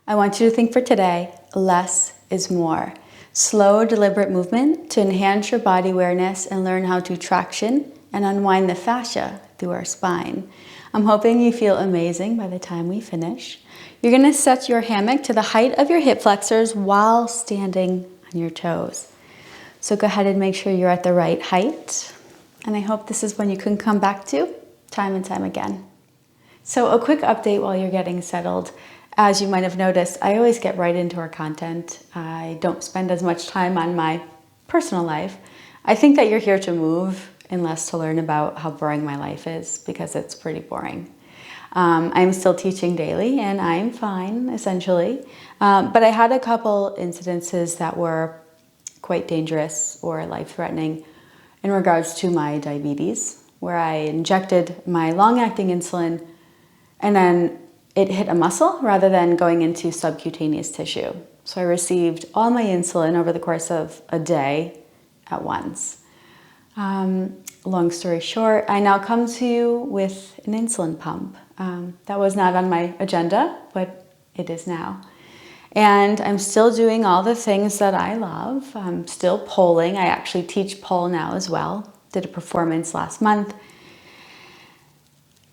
I want you to think for today, less is more. Slow, deliberate movement to enhance your body awareness and learn how to traction and unwind the fascia through our spine. I'm hoping you feel amazing by the time we finish. You're going to set your hammock to the height of your hip flexors while standing on your toes. So go ahead and make sure you're at the right height. And I hope this is one you can come back to time and time again. So a quick update while you're getting settled. As you might have noticed, I always get right into our content. I don't spend as much time on my personal life. I think that you're here to move and less to learn about how boring my life is, because it's pretty boring. I'm still teaching daily and I'm fine, essentially. But I had a couple incidences that were quite dangerous or life-threatening in regards to my diabetes, where I injected my long-acting insulin and then it hit a muscle rather than going into subcutaneous tissue. So I received all my insulin over the course of a day at once. Long story short, I now come to you with an insulin pump. That was not on my agenda, but it is now. And I'm still doing all the things that I love. I'm still polling. I actually teach pole now as well. Did a performance last month.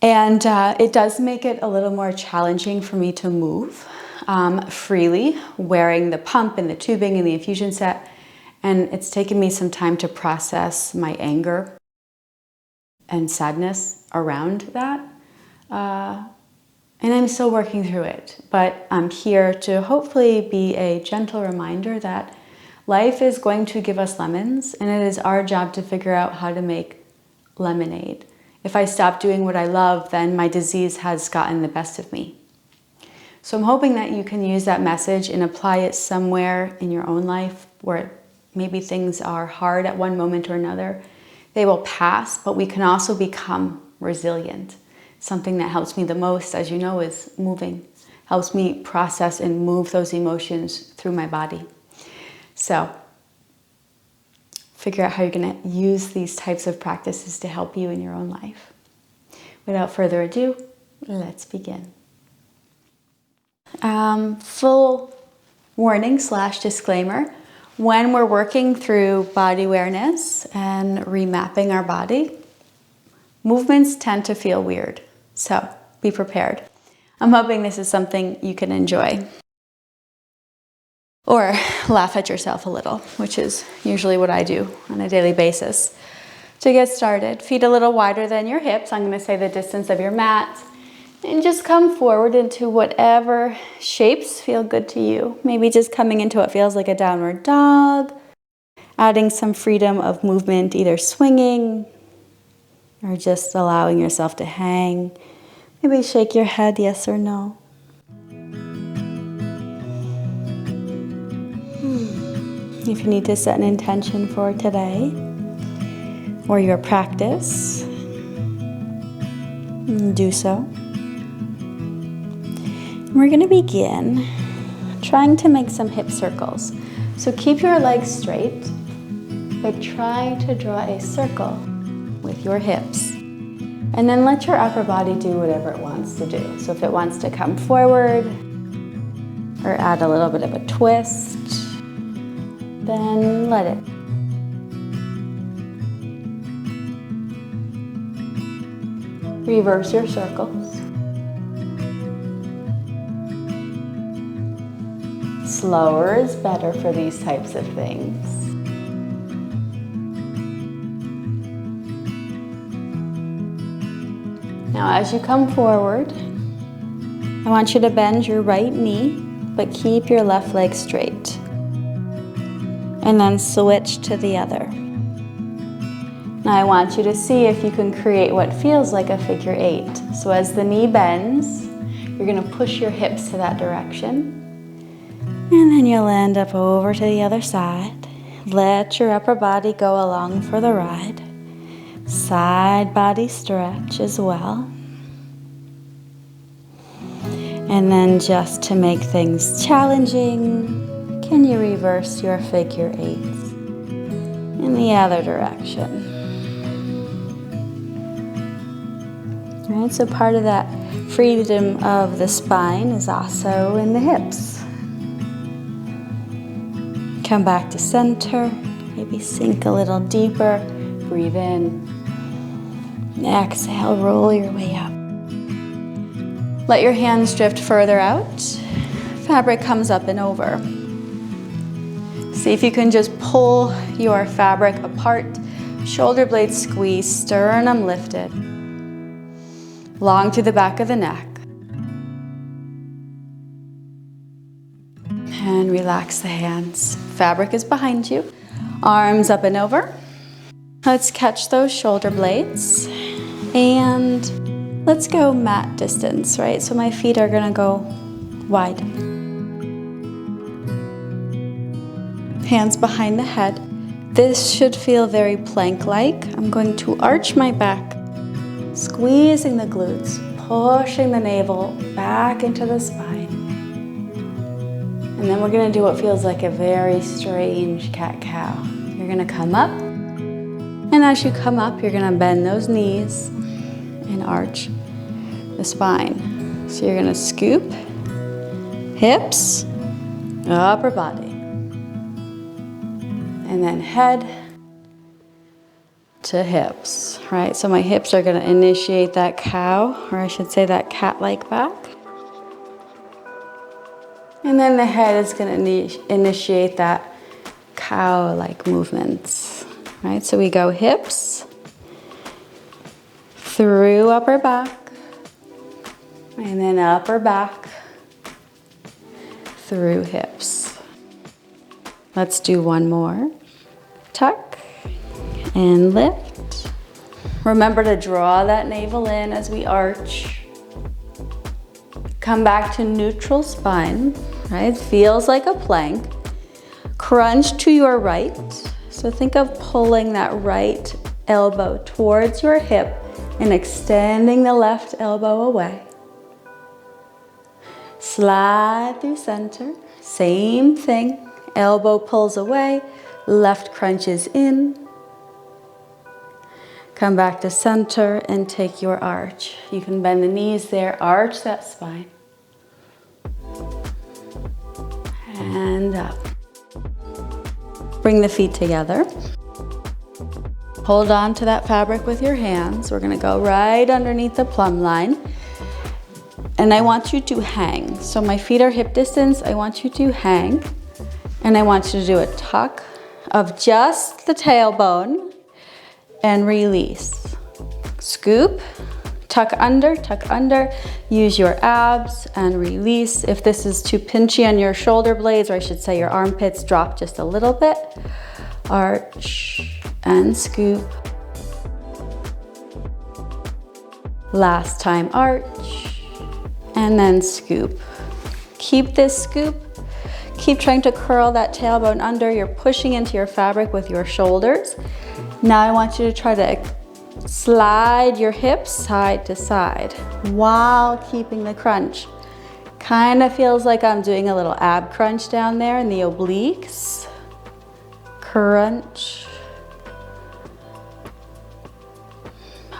And it does make it a little more challenging for me to move freely, wearing the pump and the tubing and the infusion set. And it's taken me some time to process my anger and sadness around that. And I'm still working through it. But I'm here to hopefully be a gentle reminder that life is going to give us lemons, and it is our job to figure out how to make lemonade. If I stop doing what I love, then my disease has gotten the best of me. So I'm hoping that you can use that message and apply it somewhere in your own life where maybe things are hard at one moment or another. They will pass, but we can also become resilient. Something that helps me the most, as you know, is moving. Helps me process and move those emotions through my body. So figure out how you're going to use these types of practices to help you in your own life. Without further ado, let's begin. Full warning / disclaimer. When we're working through body awareness and remapping our body, movements tend to feel weird. So be prepared. I'm hoping this is something you can enjoy. Or laugh at yourself a little, which is usually what I do on a daily basis. To get started, feet a little wider than your hips. I'm going to say the distance of your mat. And just come forward into whatever shapes feel good to you. Maybe just coming into what feels like a downward dog. Adding some freedom of movement, either swinging or just allowing yourself to hang. Maybe shake your head yes or no. If you need to set an intention for today or your practice, do so. We're going to begin trying to make some hip circles. So keep your legs straight, but try to draw a circle with your hips. And then let your upper body do whatever it wants to do. So if it wants to come forward or add a little bit of a twist, then let it. Reverse your circles. Slower is better for these types of things. Now as you come forward, I want you to bend your right knee, but keep your left leg straight. And then switch to the other. Now I want you to see if you can create what feels like a figure 8. So as the knee bends, you're going to push your hips to that direction. And then you'll end up over to the other side. Let your upper body go along for the ride. Side body stretch as well. And then just to make things challenging, can you reverse your figure 8 in the other direction? All right, so part of that Freedom of the spine is also in the hips. Come back to center, maybe sink a little deeper, breathe in. Exhale, roll your way up. Let your hands drift further out. Fabric comes up and over. See if you can just pull your fabric apart. Shoulder blades squeezed, sternum lifted. Long through the back of the neck. And relax the hands. Fabric is behind you. Arms up and over. Let's catch those shoulder blades. And let's go mat distance, right? So my feet are gonna go wide. Hands behind the head. This should feel very plank-like. I'm going to arch my back, squeezing the glutes, pushing the navel back into the spine. And then we're gonna do what feels like a very strange cat-cow. You're gonna come up, and as you come up, you're gonna bend those knees and arch the spine. So you're gonna scoop, hips, upper body. And then head to hips, right? So my hips are gonna initiate that cow, or I should say that cat-like back. And then the head is gonna initiate that cow-like movements, right? So we go hips, through upper back, and then upper back, through hips. Let's do one more. Tuck and lift. Remember to draw that navel in as we arch. Come back to neutral spine, right? Feels like a plank. Crunch to your right. So think of pulling that right elbow towards your hip and extending the left elbow away. Slide through center. Same thing. Elbow pulls away, left crunches in. Come back to center and take your arch. You can bend the knees there, arch that spine. And up. Bring the feet together. Hold on to that fabric with your hands. We're gonna go right underneath the plumb line. And I want you to hang. So my feet are hip distance. I want you to hang. And I want you to do a tuck of just the tailbone and release. Scoop, tuck under, use your abs and release. If this is too pinchy on your shoulder blades, or I should say your armpits, drop just a little bit. Arch and scoop. Last time, arch and then scoop. Keep this scoop. Keep trying to curl that tailbone under. You're pushing into your fabric with your shoulders. Now I want you to try to slide your hips side to side while keeping the crunch. Kind of feels like I'm doing a little ab crunch down there in the obliques. Crunch.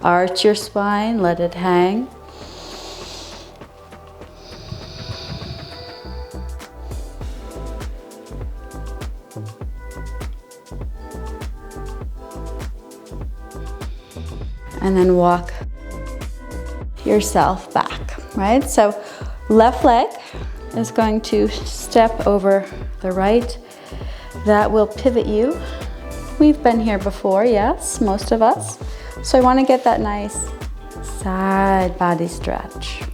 Arch your spine, let it hang. And then walk yourself back, right? So left leg is going to step over the right. That will pivot you. We've been here before, yes, most of us. So I want to get that nice side body stretch.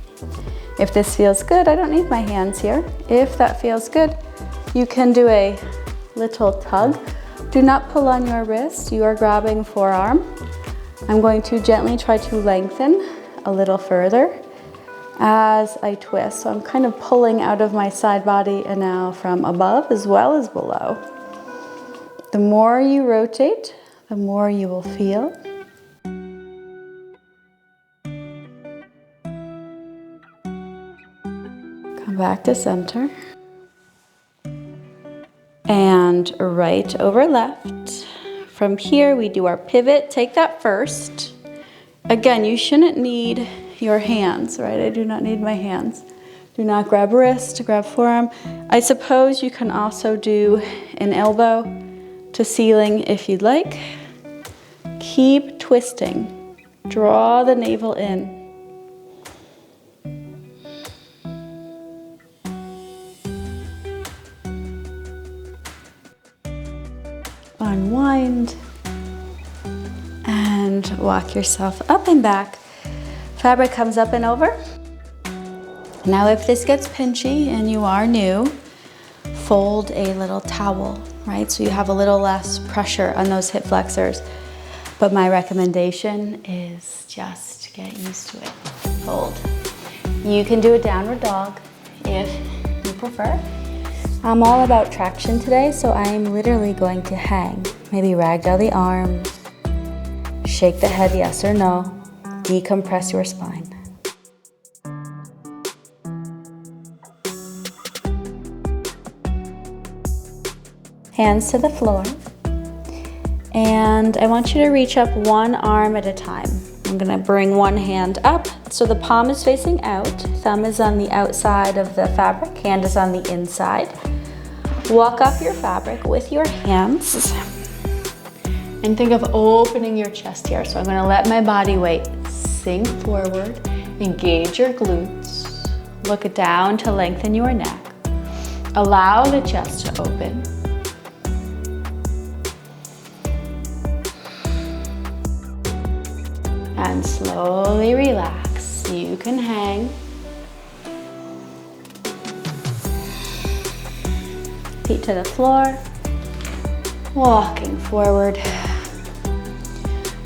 If this feels good, I don't need my hands here. If that feels good, you can do a little tug. Do not pull on your wrist. You are grabbing forearm. I'm going to gently try to lengthen a little further as I twist. So I'm kind of pulling out of my side body and now from above as well as below. The more you rotate, the more you will feel. Come back to center. And right over left. From here, we do our pivot. Take that first. Again, you shouldn't need your hands, right? I do not need my hands. Do not grab wrist, grab forearm. I suppose you can also do an elbow to ceiling if you'd like. Keep twisting. Draw the navel in. Unwind and walk yourself up and back. Fabric comes up and over. Now if this gets pinchy and you are new, fold a little towel, right? So you have a little less pressure on those hip flexors. But my recommendation is just get used to it. Fold. You can do a downward dog if you prefer. I'm all about traction today, so I'm literally going to hang. Maybe ragdoll the arms, shake the head yes or no, decompress your spine. Hands to the floor. And I want you to reach up one arm at a time. I'm gonna bring one hand up, so the palm is facing out, thumb is on the outside of the fabric, hand is on the inside. Walk up your fabric with your hands and think of opening your chest here. So I'm gonna let my body weight sink forward, engage your glutes, look down to lengthen your neck. Allow the chest to open. And slowly relax. You can hang. Feet to the floor. Walking forward.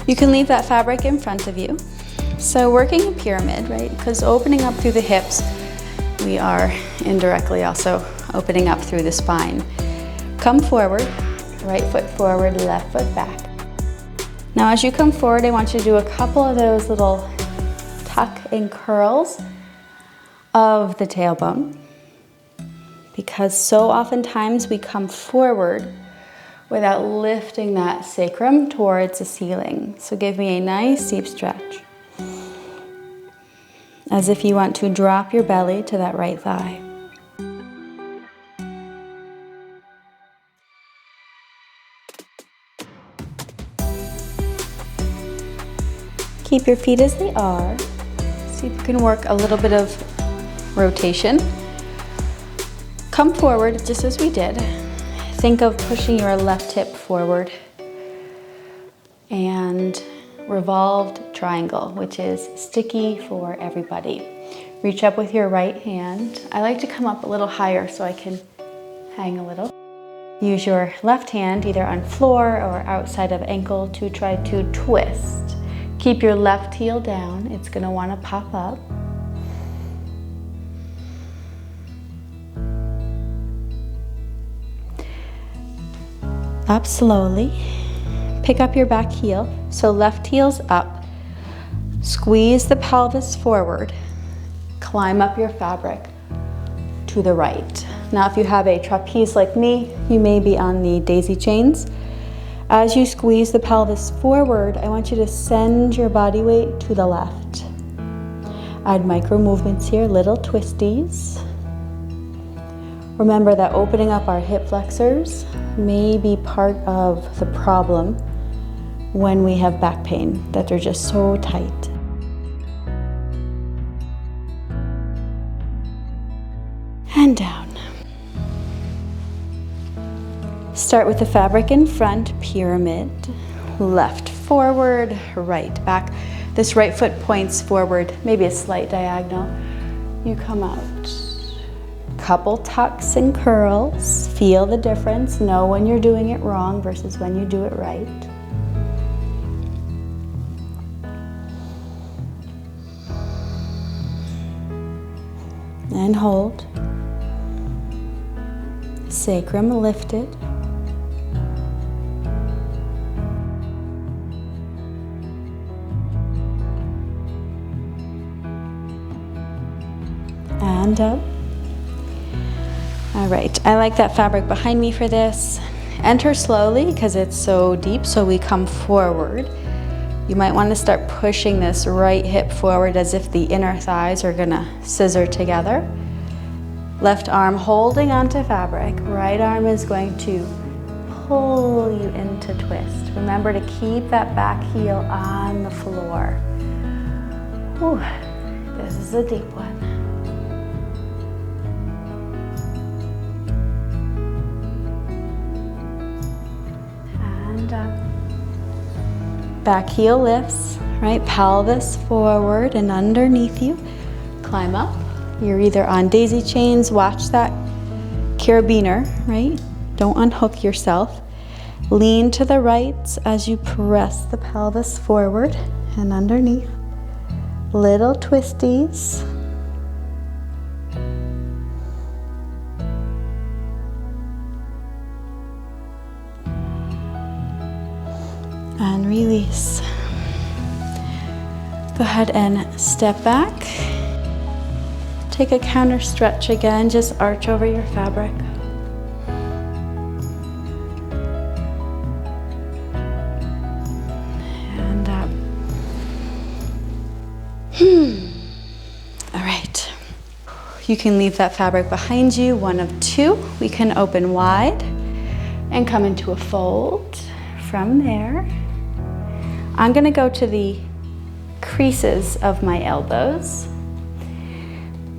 You can leave that fabric in front of you. So working a pyramid, right? Because opening up through the hips, we are indirectly also opening up through the spine. Come forward, right foot forward, left foot back. Now as you come forward, I want you to do a couple of those little tuck and curls of the tailbone, because so oftentimes we come forward without lifting that sacrum towards the ceiling. So give me a nice deep stretch, as if you want to drop your belly to that right thigh. Keep your feet as they are. See if you can work a little bit of rotation. Come forward just as we did. Think of pushing your left hip forward and revolved triangle, which is sticky for everybody. Reach up with your right hand. I like to come up a little higher so I can hang a little. Use your left hand either on floor or outside of ankle to try to twist. Keep your left heel down. It's going to want to pop up. Up slowly. Pick up your back heel. So left heel's up. Squeeze the pelvis forward. Climb up your fabric to the right. Now if you have a trapeze like me, you may be on the daisy chains. As you squeeze the pelvis forward, I want you to send your body weight to the left. Add micro movements here, little twisties. Remember that opening up our hip flexors may be part of the problem when we have back pain, that they're just so tight. And down. Start with the fabric in front, pyramid, left forward, right back. This right foot points forward, maybe a slight diagonal. You come out. Couple tucks and curls. Feel the difference. Know when you're doing it wrong versus when you do it right. And hold. Sacrum lifted. And up. All right, I like that fabric behind me for this. Enter slowly because it's so deep, so we come forward. You might want to start pushing this right hip forward as if the inner thighs are gonna scissor together. Left arm holding onto fabric. Right arm is going to pull you into twist. Remember to keep that back heel on the floor. Whew, this is a deep one. And up. Back heel lifts, right? Pelvis forward and underneath you. Climb up. You're either on daisy chains, watch that carabiner, right? Don't unhook yourself. Lean to the right as you press the pelvis forward and underneath. Little twisties. And release. Go ahead and step back. Take a counter stretch again, just arch over your fabric. And up. All right. You can leave that fabric behind you, one of two. We can open wide and come into a fold. From there, I'm gonna go to the creases of my elbows,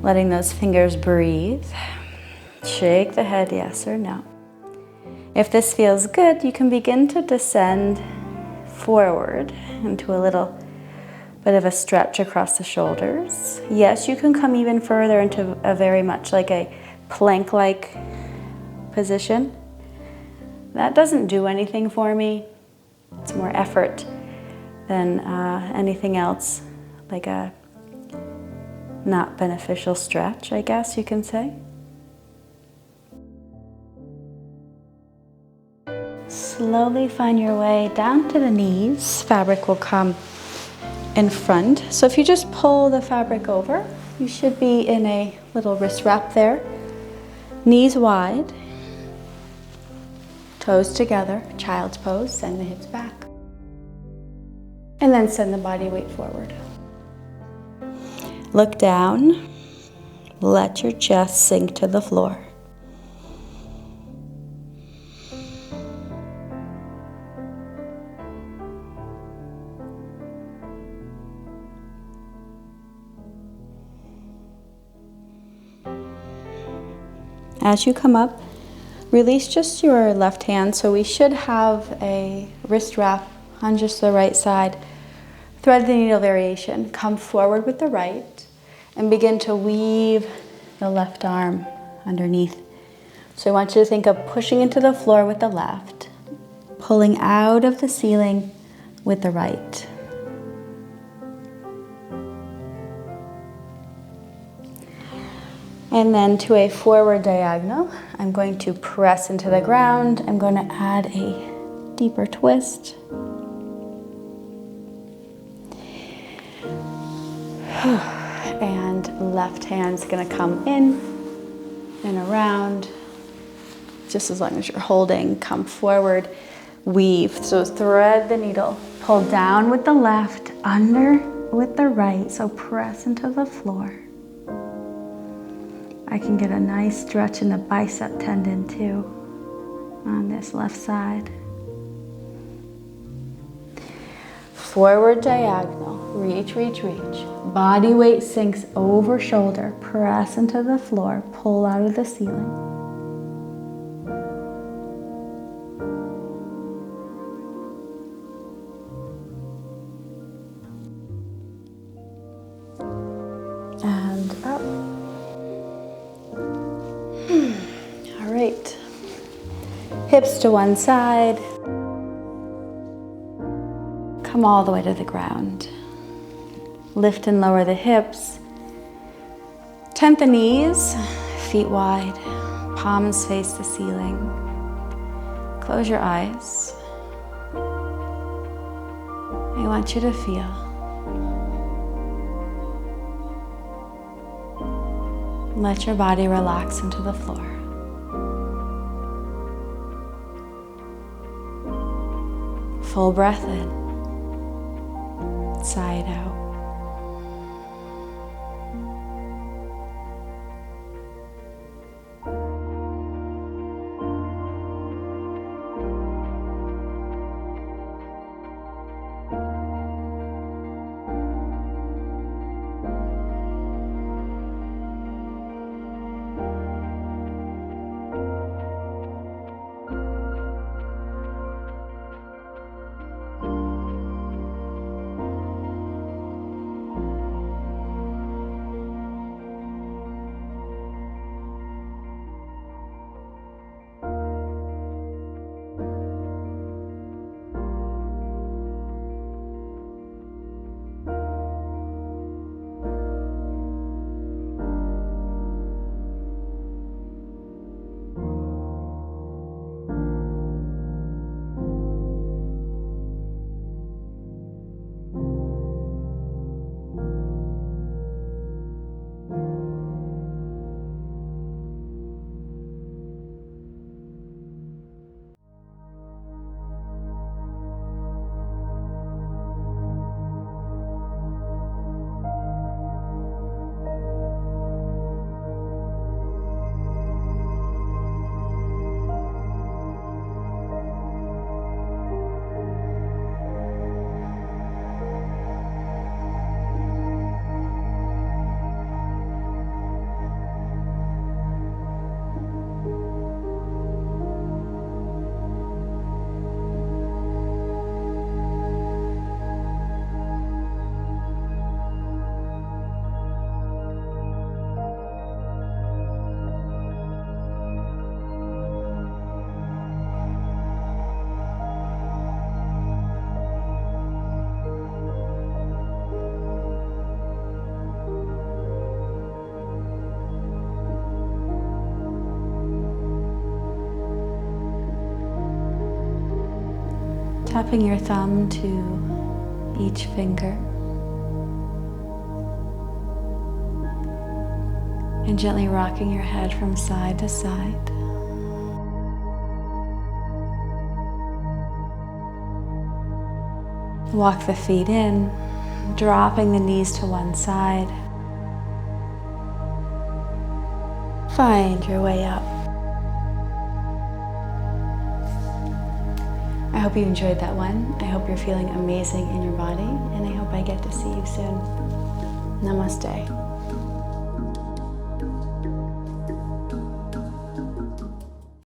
letting those fingers breathe. Shake the head, yes or no. If this feels good, you can begin to descend forward into a little bit of a stretch across the shoulders. Yes, you can come even further into a very much like a plank-like position. That doesn't do anything for me. It's more effort than anything else, like a not beneficial stretch, I guess you can say. Slowly find your way down to the knees. Fabric will come in front. So if you just pull the fabric over, you should be in a little wrist wrap there. Knees wide. Toes together, child's pose, send the hips back. And then send the body weight forward. Look down, let your chest sink to the floor. As you come up, release just your left hand, so we should have a wrist wrap on just the right side. Thread the needle variation. Come forward with the right and begin to weave the left arm underneath. So I want you to think of pushing into the floor with the left, pulling out of the ceiling with the right. And then to a forward diagonal, I'm going to press into the ground. I'm going to add a deeper twist. And left hand's going to come in and around. Just as long as you're holding, come forward, weave. So thread the needle, pull down with the left, under with the right. So press into the floor. I can get a nice stretch in the bicep tendon too on this left side. Forward diagonal, reach, reach, reach. Body weight sinks over shoulder, press into the floor, pull out of the ceiling. And up. All right. Hips to one side. Come all the way to the ground. Lift and lower the hips. Tent the knees, feet wide, palms face the ceiling. Close your eyes. I want you to feel. Let your body relax into the floor. Full breath in. side out. Tapping your thumb to each finger and gently rocking your head from side to side. Walk the feet in, dropping the knees to one side. Find your way up. I hope you enjoyed that one. I hope you're feeling amazing in your body, and I hope I get to see you soon. Namaste.